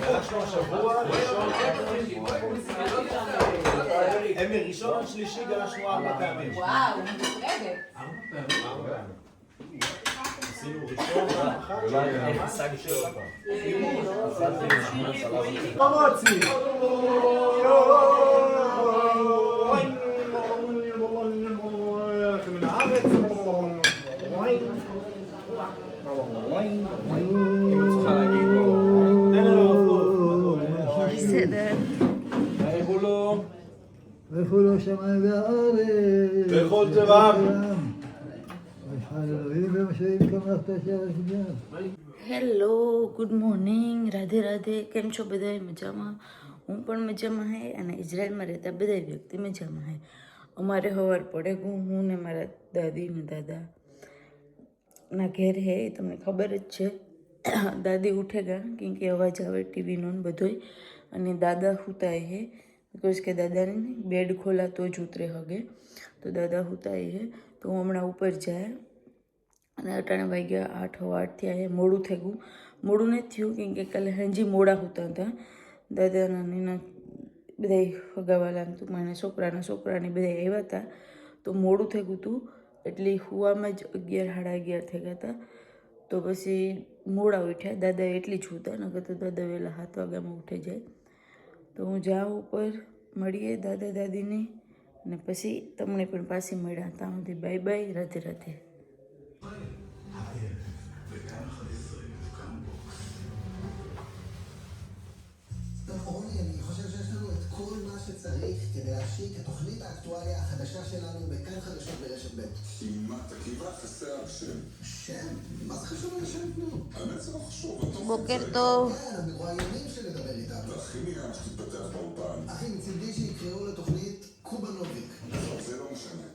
פגשנו השבוע, אמי, ראשון עד שלישי גלשנו 4 פעמים. וואו, נפרדת. 4 פעמים. עשינו ראשון, אחת, המועצים. מן הארץ. וכולו שמיים וארץ. וכל טבעם. Hello, good morning, Radhe Radhe. કેમ છો બધા? મજામાં? હું પણ મજામાં હે અને ઇઝરાયલમાં રહેતા બધા વ્યક્તિ મજામાં હે. અમારે સવાર પડે હું ને મારા દાદી ને દાદા ના ઘેર હે, એ તમને ખબર જ છે. દાદી ઉઠે ગયા કેમ કે અવાજ આવે ટીવીનો ને બધોય, અને દાદા સૂતા હે બિકોઝ કે દાદાને બેડ ખોલા તો જ ઉતરે હગે, તો દાદા સૂતા હે. તો હું હમણાં ઉપર જાય અને અટાણા વાગ્યા 8:08 થયા હે. મોડું થઈ ગયું, મોડું નથી થયું કેમ કે કાલે હંજી મોડા સૂતા હતા દાદાના નીના બધા હગાવાલા ટૂંકમાં છોકરાને બધા આવ્યા હતા, તો મોડું થઈ ગયું હતું. એટલે સુવામાં જ 11 સાડા 11 થઈ ગયા હતા. તો પછી મોડા ઉઠ્યા. દાદા એટલી જ સૂતા, નકર તો દાદા વહેલા 7 વાગ્યામાં ઉઠી જાય. તો હું જાઉં ઉપર, મળીએ દાદા દાદીને, અને પછી તમને પણ પાછી મળ્યા. ત્યાં સુધી બાય બાય, રાધે રાધે. אני חושב שיש לנו את כל מה שצריך כדי להשיק את תוכנית האקטואליה החדשה שלנו בכאן חדשות ברשת ב'. כמעט תקיבה חסר שם. שם? מה זה חשוב על השם? נו. האמת זה לא חשוב. בוקר טוב. כן, המרואיינים שלדבר איתם. והכי נראה שתתפתח באולפן. אחי, מצידי שיקראו לתוכנית קובנוביק. טוב, זה לא משנה.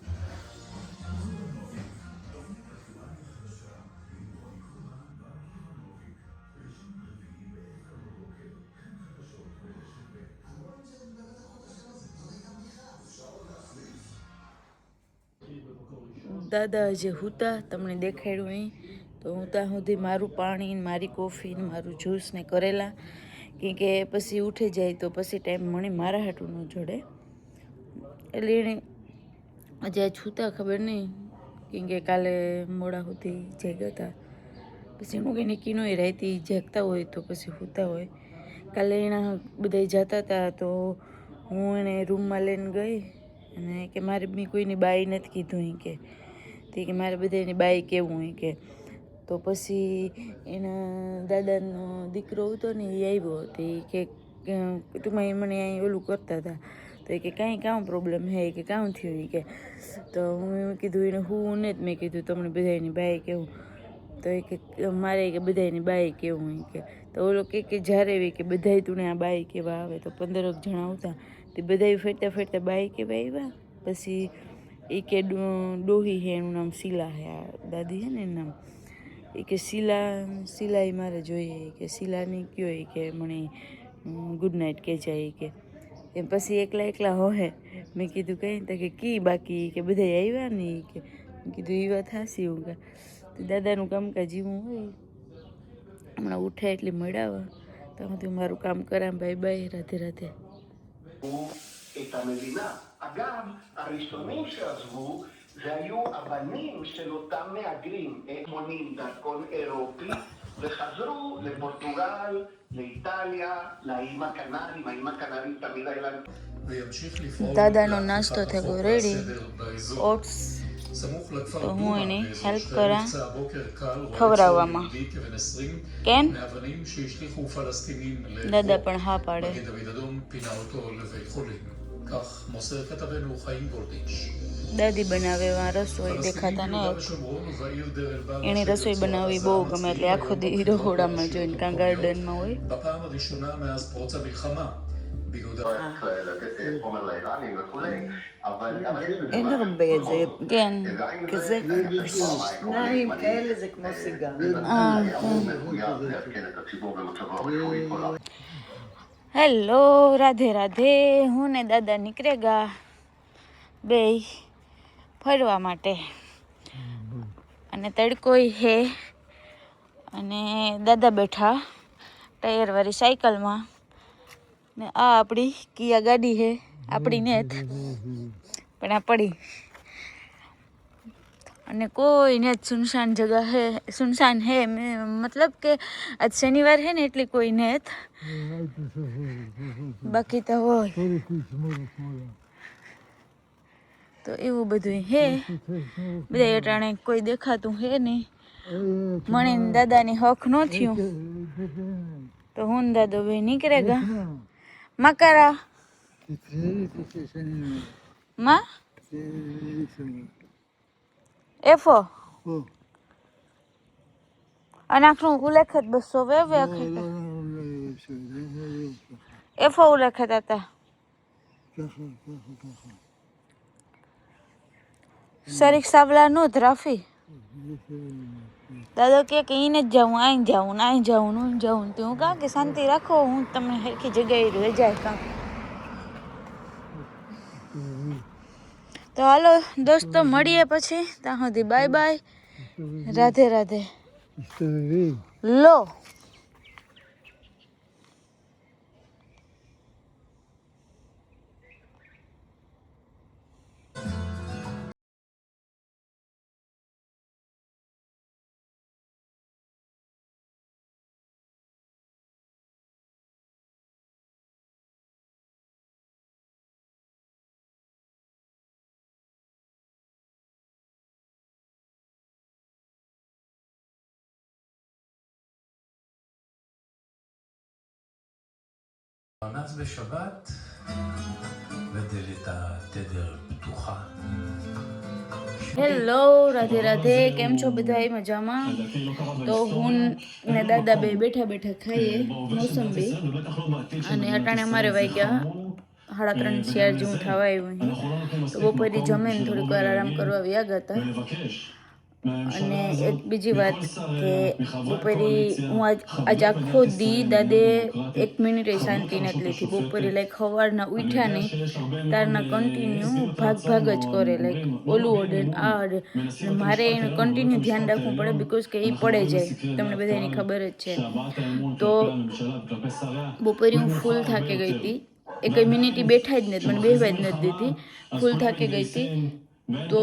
દાદા જે હુતા તમને દેખાડ્યું નહીં, તો હું ત્યાં સુધી મારું પાણી, મારી કોફી, મારું જ્યુસ ને કરેલા, કેમ કે પછી ઉઠી જાય તો પછી ટાઈમ મને મારા હાટું ન જોડે. એટલે એને હજી આ છૂતા ખબર નહીં, કેમ કે કાલે મોડા સુધી જાગ્યા હતા. પછી એનું કંઈ નક્કી નહીં, રાતે જાગતા હોય તો પછી સૂતા હોય. કાલે એના બધા જતા હતા તો હું એને રૂમમાં લઈને ગઈ, અને કે મારે બી કોઈની બાઈ નથી કીધું કે કે મારે બધાની બાઈ કેવું હોય કે. તો પછી એના દાદાનો દીકરો હતો ને એ આવ્યો હતો, કે ટૂંકમાં એ મને અહીં ઓલું કરતા હતા. તો એ કે કામ પ્રોબ્લેમ હે, કે કામ થયું કે. તો હું એમ કીધું એને હું ને જ મેં કીધું તમને બધાની બાઈ કેવું. તો એ કે મારે કે બધાની બાઈ કેવું હોય કે. તો ઓલો કે જ્યારે એવી કે બધાય તું ને આ બાઈ કેવા આવે, તો 15 જણા આવતા તે બધાય ફરતા બાઈ કેવા આવ્યા. પછી એ કે ડોહી હે, એનું નામ શીલા હે, આ દાદી હે ને એનું નામ. એ કે શીલા એ મારે જોઈએ, કે શીલાની કયો એ કે મને ગુડ નાઇટ કે જાય કે. એમ પછી એકલા હોહે. મેં કીધું કંઈ તો કે કી બાકી કે બધા આવ્યા ને કે. મેં કીધું એ વાત હાસી હું કે. તો દાદાનું કામકાજ એવું હોય, હમણાં ઉઠે એટલે મળ્યા. તો હું મારું કામ કરા. Bye bye, Radhe Radhe. את המדינה. אגב, הראשונים שעזבו זה היו הבנים של אותם מהגרים, מונים דרכון אירופי, וחזרו לפורטוגל, לאיטליה, לאיים הקנריים. האיים הקנריים תמיד היה להם. દાદાનો નાસ્તો થયો રેડી, ઓટ્સ. તો હું એને હેલ્પ કરા ખવડાવવામાં. કેમ? દાદા પણ હા પાડે. દાદી બનાવે એવા રસોઈ દેખાતા ને, એને રસોઈ બનાવવી બહુ ગમે, એટલે આખો દી રહોડામાં જોઈને, કાં ગાર્ડનમાં હોય. אין הרבה את זה, כן. כזה שניים כאלה זה כמו סיגר. હેલો, રાધે રાધે. હું ને દાદા નીકળે ગયા બે ફરવા માટે, અને તડકોય હે, અને દાદા બેઠા ટાયરવાળી સાયકલમાં ને આ આપણી કિયા ગાડી છે આપણી ને પણ આ પડી અને કોઈ ને સુનસાન જગह है सुनसान है मतलब કે આજ શનિવાર है ને એટલે કોઈ ને બાકી તો હોય તો એવું બધું હે બધા અટાણે કોઈ દેખાતું હે નહીં મને દાદાની હક ન થયું તો હું દાદો ભાઈ નીકળેગા મકારા માં એફો અને આખું ઉલેખત 200 વે એફો ઉલેખત હતા શરીક સાવલા નો ધરાફી દાદો કે ઈને જ જાઉં અહીં જાઉં અહીં જાઉં હું જાઉં તો હું કહા કે શાંતિ રાખો હું તમને હરખી જગ્યાએ લઈ જાય કામ તો હાલો દોસ્તો મળીએ પછી ત્યાં સુધી by bye Radhe Radhe law פרנס בשבת ודלת התדר פתוחה. Hello Radhe Radhe કેમ છો બધા મજામાં તો હું ને દાદા બે બેઠા બેઠા ખાઈએ મોસંબી અને અટાણે અમારે વાગ્યા 3:30 4 જેવું થવા આવ્યું તો બપોરે જમીને થોડીક વાર આરામ કરવા વ્યા હતા અને એક બીજી વાત કે બપોરે હું આજ આખો દી દાદે 1 મિનિટ શાંતિ નથી લીધી બપોરે લાઈક સવારના ઉઠ્યા નહીં તારના કન્ટિન્યુ ભાગ જ કરે લાઈક ઓલું ઓડે આ ઓડે મારે એનું કન્ટિન્યુ ધ્યાન રાખવું પડે બીકોઝ કે એ પડે જાય તમને બધાની ખબર જ છે તો બપોરે હું ફૂલ થાકી ગઈ હતી એક મિનિટ બેઠા જ નથી મને બેહવા જ નથી દીધી ફૂલ થાકી ગઈ હતી તો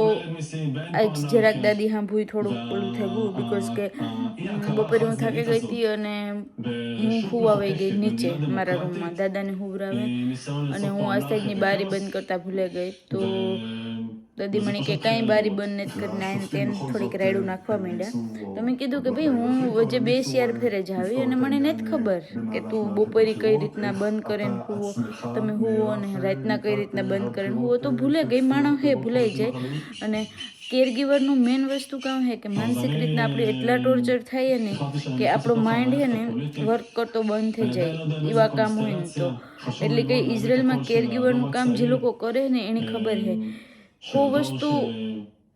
આજ જરાક દાદી સાંભળ્યું થોડુંક ઓલું થઈ ગયું બીકોઝ કે બપોરે હું થાકી ગઈ હતી અને હું હુવાઈ ગઈ નીચે મારા રૂમમાં દાદાને હુવરાવે અને હું આ સાઈડની બારી બંધ કરતા ભૂલે ગઈ તો દાદી મને કે કાંઈ બારી બંધ નથી કરીને આવીને તેને થોડીક રાયડું નાખવા માંડ્યા તો મેં કીધું કે ભાઈ હું વચ્ચે 2 શિયાર ફેરે જ આવી અને મને નથી ખબર કે તું બપોરે કઈ રીતના બંધ કરીને હુવો તમે હુવો અને રાતના કઈ રીતના બંધ કરીને હુવો તો ભૂલે ગઈ માણસ હે ભૂલાઈ જાય અને કેરગીવરનું મેઇન વસ્તુ કામ છે કે માનસિક રીતના આપણે એટલા ટોર્ચર થાય ને કે આપણો માઇન્ડ છે ને વર્ક કરતો બંધ થઈ જાય એવા કામ હોય ને તો એટલે કે ઇઝરાયલમાં કેરગીવરનું કામ જે લોકો કરે ને એની ખબર છે કોઈ વસ્તુ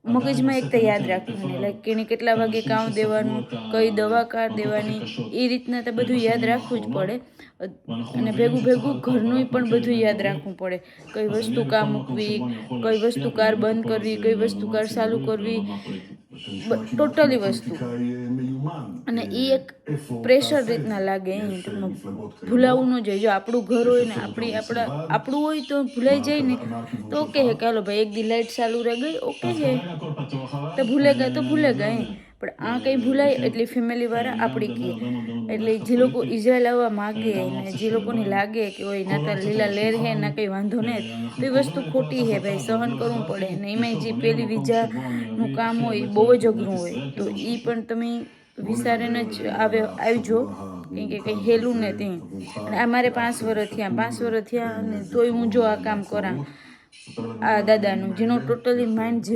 મગજમાં એક તો યાદ રાખવાની લાઈક એને કેટલા વાગે કામ દેવાનું કઈ દવા કાર દેવાની એ રીતના તો બધું યાદ રાખવું જ પડે અને ભેગું ઘરનું પણ બધું યાદ રાખવું પડે કઈ વસ્તુ કાર મૂકવી કઈ વસ્તુ કાર બંધ કરવી કઈ વસ્તુ કાર ચાલુ કરવી ટોટલી વસ્તુ અને એ એક પ્રેશર રીતના લાગે ભૂલાવું ન જોઈએ જો આપણું ઘર હોય ને આપણું હોય તો ભૂલાઈ જાય ને તો ઓકે હે ચાલો ભાઈ એક દી લાઇટ ચાલુ રહી ગઈ ઓકે છે તો ભૂલે ગયા પણ આ કંઈ ભૂલાય એટલે ફેમિલીવાળા આપણી કહે એટલે જે લોકો ઇઝરાયલ આવવા માગે ને જે લોકોને લાગે કે ઓય ના તાર લીલા લેર હે ના કંઈ વાંધો નહીં તો એ વસ્તુ ખોટી છે ભાઈ સહન કરવું પડે ને એમાં જે પેલી વિઝાનું કામ હોય બહુ જ અઘરું હોય તો એ પણ તમે વિચારીને જ આવજો કેમ કે કંઈ હેલું ને તે અને અમારે 5 વર્ષ થયા અને તોય હું જો આ કામ કરા આ દાદાનું જેનો ટોટલી માઇન્ડ 0%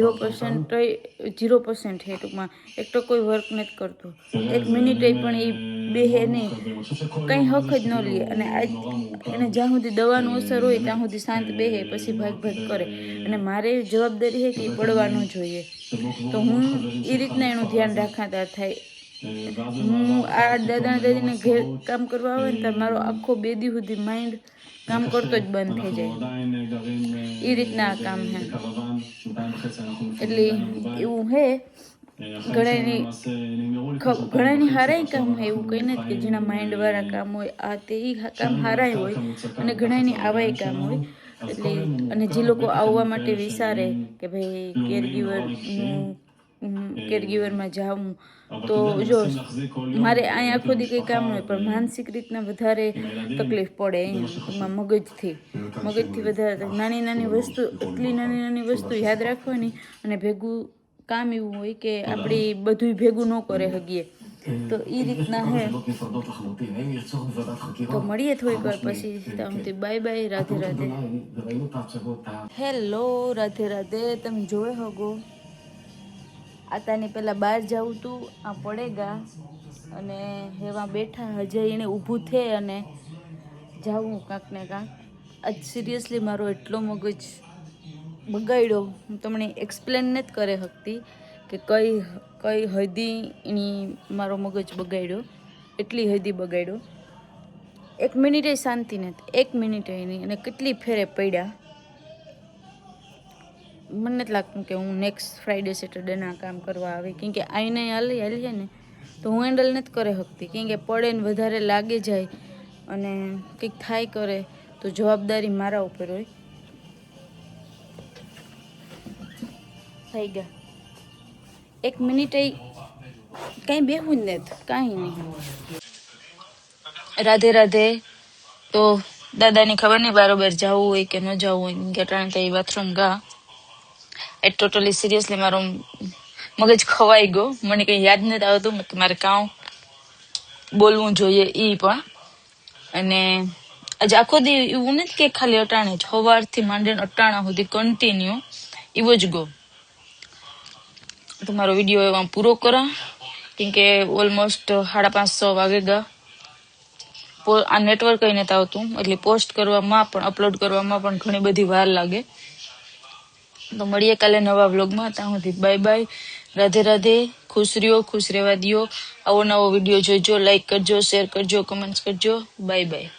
છે ટૂંકમાં એક તો કોઈ વર્ક નથી કરતો 1 મિનિટ પણ એ બેહે નહીં કંઈ હક જ ન લે અને આજ એને જ્યાં સુધી દવાનું અસર હોય ત્યાં સુધી શાંત બેહે પછી ભાગ કરે અને મારે જવાબદારી છે કે એ પડવા ન જોઈએ તો હું એ રીતના એનું ધ્યાન રાખતા થાય હું આ દાદા દાદીને ઘેર કામ કરવા આવે ને ત્યારે મારો આખો 2 દી સુધી માઇન્ડ કામ કરતો જ બંધ થઈ જાય એ રીતના આ કામ છે એટલે એવું હે ઘણાની હારાય કામ હોય એવું કંઈ નથી કે જેના માઇન્ડ વાળા કામ હોય આ તે કામ હારાય હોય અને ઘણાની આવાય કામ હોય એટલે અને જે લોકો આવવા માટે વિચારે કે ભાઈ કેરગીવરમાં જાઉં તો જો મારે અહીંયા આખો દી કંઈ કામ હોય પણ માનસિક રીતના વધારે તકલીફ પડે એમાં મગજથી વધારે નાની નાની વસ્તુ એટલી નાની વસ્તુ યાદ રાખવાની અને ભેગું કામ એવું હોય કે આપણે બધું ભેગું ન કરે હગીએ તો એ રીતના હે તો મળીએ થોડીક વાર પછી ત્યાંથી by bye Radhe Radhe hello Radhe Radhe તમે જોઈ હગો આતાની પહેલાં બહાર જાઉં તું આ પડેગા અને એવા બેઠા હજે એને ઊભું થઈ અને જાઉં કાંક ને કાંક આજ સિરિયસલી મારો એટલો મગજ બગાડ્યો હું તમને એક્સપ્લેન નથી કરી શકતી કે કઈ હદી એની મારો મગજ બગાડ્યો એટલી હદી બગાડ્યો 1 મિનિટે શાંતિ નથી 1 મિનિટે એની અને કેટલી ફેરે પડ્યા મને નથી લાગતું કે હું નેક્સ્ટ ફ્રાઈડે સેટરડેના કામ કરવા આવે કેમ કે આઈને હાલીએ ને તો હું હેન્ડલ નથી કરી શકતી કેમ કે પડે ને વધારે લાગે જાય અને કંઈક થાય કરે તો જવાબદારી મારા ઉપર હોય થઈ ગયા 1 મિનિટે કાંઈ બેહું જ નથી કાંઈ નહીં રાધે રાધે તો દાદાની ખબર નહીં બરાબર જવું હોય કે ન જવું હોય કે અટાણે તો એ બાથરૂમ ગા એ ટોટલી સિરિયસલી મારો મગજ ખવાઈ ગયો મને કંઈ યાદ નથી આવતું કે મારે કાં બોલવું જોઈએ એ પણ અને આજે આખો દી એવું નથી કે ખાલી અટાણે જ સવારથી માંડીને અટાણા સુધી કન્ટિન્યુ એવો જ ગયો તો મારો વિડીયો એવા પૂરો કરા કેમ કે ઓલમોસ્ટ 5:30 વાગે ગયા આ નેટવર્ક કઈ નથી આવતું એટલે પોસ્ટ કરવામાં પણ અપલોડ કરવામાં પણ ઘણી બધી વાર લાગે તો મળીએ કાલે નવા વ્લોગમાં ત્યાં સુધી બાય બાય રાધે રાધે ખુશ રહ્યો ખુશ રહેવા દો આવો નવો વિડીયો જોજો લાઈક કરજો શેર કરજો કમેન્ટ્સ કરજો બાય બાય